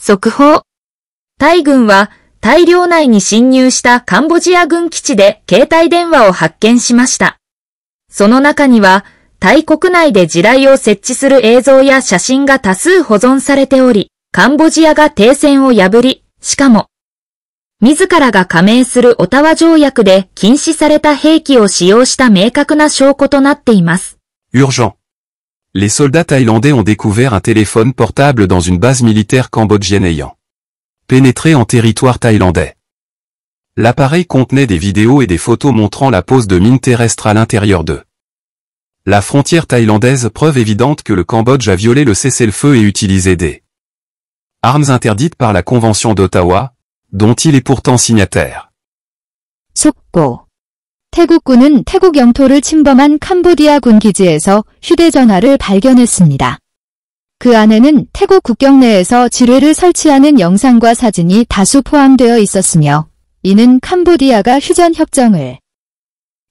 速報。タイ軍はタイ領内に侵入したカンボジア軍基地で携帯電話を発見しました。その中にはタイ国内で地雷を設置する映像や写真が多数保存されており、カンボジアが停戦を破り、しかも自らが加盟するオタワ条約で禁止された兵器を使用した明確な証拠となっています。Urgent. Les soldats thaïlandais ont découvert un téléphone portable dans une base militaire cambodgienne ayant pénétré en territoire thaïlandais. L'appareil contenait des vidéos et des photos montrant la pose de mines terrestres à l'intérieur d'eux. La frontière thaïlandaise, preuve évidente que le Cambodge a violé le cessez-le-feu et utilisé des armes interdites par la Convention d'Ottawa, dont il est pourtant signataire. 속보. 태국군은 태국 영토를 침범한 캄보디아 군 기지에서 휴대전화를 발견했습니다. 그 안에는 태국 국경 내에서 지뢰를 설치하는 영상과 사진이 다수 포함되어 있었으며, 이는 캄보디아가 휴전 협정을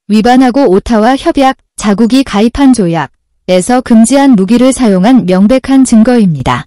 위반하고 오타와 협약, 자국이 가입한 조약에서 금지한 무기를 사용한 명백한 증거입니다.